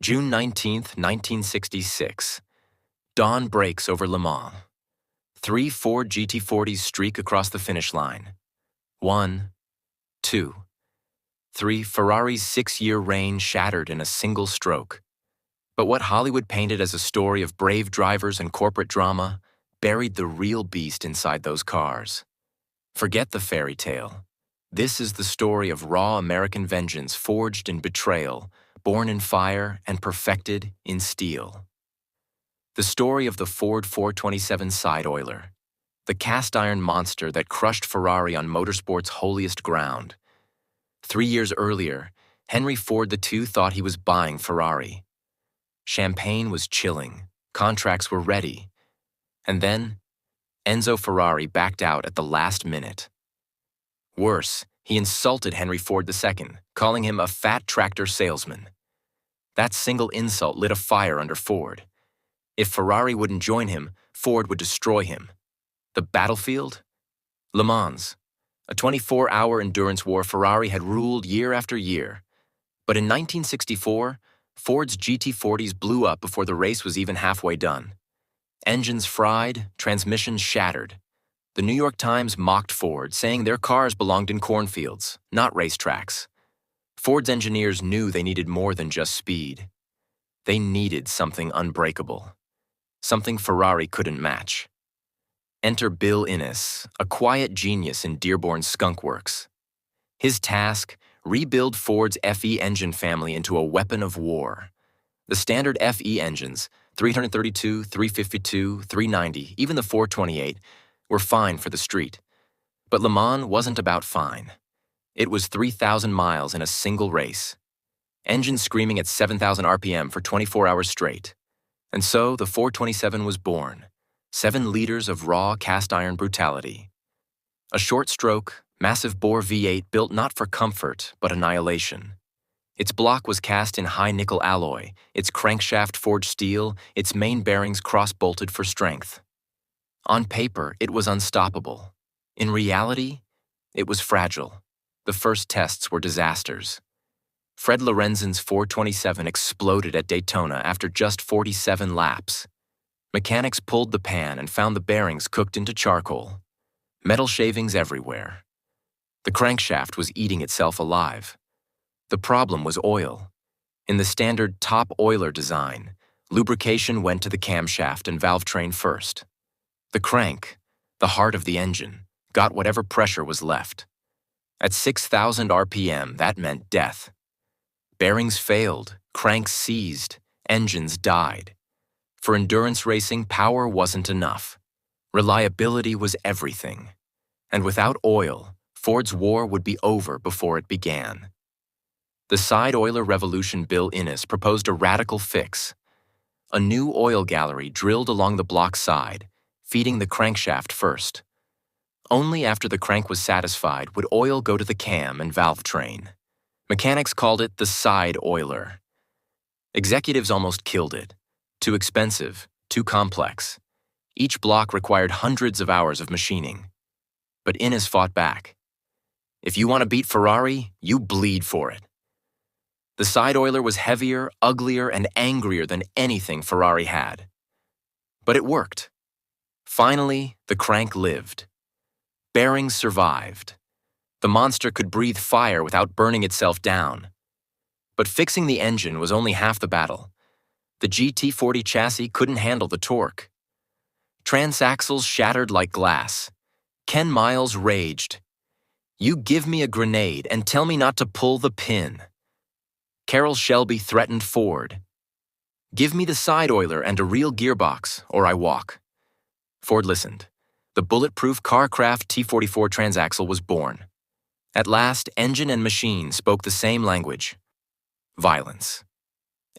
June 19, 1966. Dawn breaks over Le Mans. 3 Ford GT40s streak across the finish line. 1, 2, 3. Ferrari's 6-year reign shattered in a single stroke. But what Hollywood painted as a story of brave drivers and corporate drama buried the real beast inside those cars. Forget the fairy tale. This is the story of raw American vengeance forged in betrayal, born in fire, and perfected in steel. The story of the Ford 427 side oiler, the cast-iron monster that crushed Ferrari on motorsport's holiest ground. 3 years earlier, Henry Ford II thought he was buying Ferrari. Champagne was chilling, contracts were ready. And then, Enzo Ferrari backed out at the last minute. Worse, he insulted Henry Ford II, calling him a fat tractor salesman. That single insult lit a fire under Ford. If Ferrari wouldn't join him, Ford would destroy him. The battlefield? Le Mans, a 24-hour endurance war Ferrari had ruled year after year. But in 1964, Ford's GT40s blew up before the race was even halfway done. Engines fried, transmissions shattered. The New York Times mocked Ford, saying their cars belonged in cornfields, not racetracks. Ford's engineers knew they needed more than just speed. They needed something unbreakable, something Ferrari couldn't match. Enter Bill Innes, a quiet genius in Dearborn's Skunk Works. His task, rebuild Ford's FE engine family into a weapon of war. The standard FE engines, 332, 352, 390, even the 428, were fine for the street. But Le Mans wasn't about fine. It was 3,000 miles in a single race. Engines screaming at 7,000 RPM for 24 hours straight. And so the 427 was born, 7 liters of raw cast-iron brutality. A short stroke, massive bore V8 built not for comfort, but annihilation. Its block was cast in high-nickel alloy, its crankshaft forged steel, its main bearings cross-bolted for strength. On paper, it was unstoppable. In reality, it was fragile. The first tests were disasters. Fred Lorenzen's 427 exploded at Daytona after just 47 laps. Mechanics pulled the pan and found the bearings cooked into charcoal. Metal shavings everywhere. The crankshaft was eating itself alive. The problem was oil. In the standard top oiler design, lubrication went to the camshaft and valve train first. The crank, the heart of the engine, got whatever pressure was left. At 6,000 RPM, that meant death. Bearings failed, cranks seized, engines died. For endurance racing, power wasn't enough. Reliability was everything. And without oil, Ford's war would be over before it began. The side oiler revolution Bill Innes proposed a radical fix. A new oil gallery drilled along the block side, feeding the crankshaft first. Only after the crank was satisfied would oil go to the cam and valve train. Mechanics called it the side oiler. Executives almost killed it. Too expensive, too complex. Each block required hundreds of hours of machining. But Innes fought back. If you want to beat Ferrari, you bleed for it. The side oiler was heavier, uglier, and angrier than anything Ferrari had. But it worked. Finally, the crank lived. Bearings survived. The monster could breathe fire without burning itself down. But fixing the engine was only half the battle. The GT40 chassis couldn't handle the torque. Transaxles shattered like glass. Ken Miles raged. "You give me a grenade and tell me not to pull the pin." Carroll Shelby threatened Ford. "Give me the side oiler and a real gearbox, or I walk." Ford listened. The bulletproof Kraft T44 transaxle was born. At last, engine and machine spoke the same language. Violence.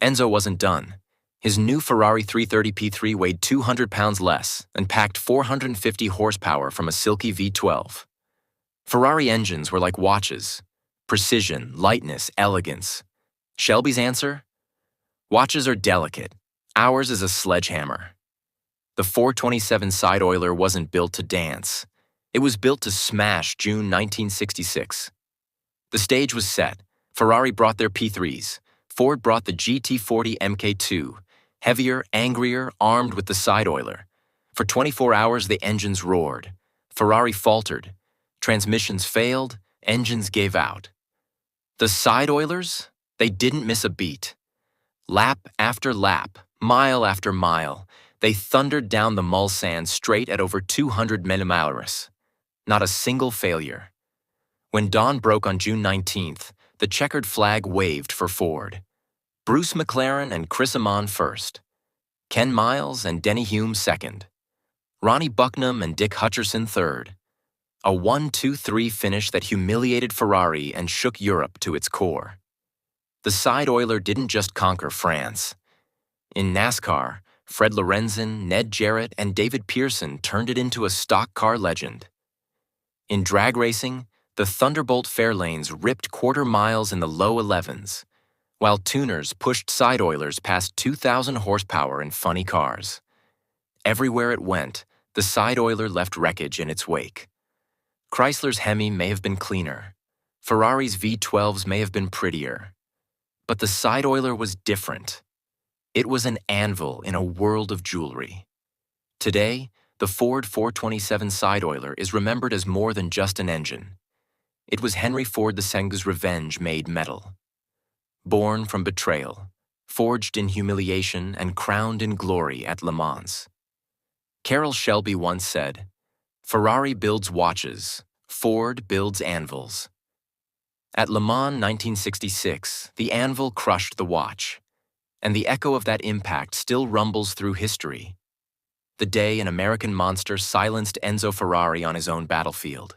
Enzo wasn't done. His new Ferrari 330 P3 weighed 200 pounds less and packed 450 horsepower from a silky V12. Ferrari engines were like watches. Precision, lightness, elegance. Shelby's answer? Watches are delicate. Ours is a sledgehammer. The 427 side oiler wasn't built to dance. It was built to smash June 1966. The stage was set. Ferrari brought their P3s. Ford brought the GT40 Mk2, heavier, angrier, armed with the side oiler. For 24 hours, the engines roared. Ferrari faltered. Transmissions failed. Engines gave out. The side oilers? They didn't miss a beat. Lap after lap, mile after mile, they thundered down the Mulsanne straight at over 200 mph. Not a single failure. When dawn broke on June 19th, the checkered flag waved for Ford. Bruce McLaren and Chris Amon first. Ken Miles and Denny Hume second. Ronnie Bucknam and Dick Hutcherson third. A 1-2-3 finish that humiliated Ferrari and shook Europe to its core. The side oiler didn't just conquer France. In NASCAR, Fred Lorenzen, Ned Jarrett, and David Pearson turned it into a stock car legend. In drag racing, the Thunderbolt Fairlanes ripped quarter miles in the low 11s, while tuners pushed side oilers past 2,000 horsepower in funny cars. Everywhere it went, the side oiler left wreckage in its wake. Chrysler's Hemi may have been cleaner. Ferrari's V12s may have been prettier. But the side oiler was different. It was an anvil in a world of jewelry. Today, the Ford 427 side oiler is remembered as more than just an engine. It was Henry Ford II's revenge made metal. Born from betrayal, forged in humiliation, and crowned in glory at Le Mans. Carroll Shelby once said, "Ferrari builds watches, Ford builds anvils." At Le Mans 1966, the anvil crushed the watch, and the echo of that impact still rumbles through history. The day an American monster silenced Enzo Ferrari on his own battlefield.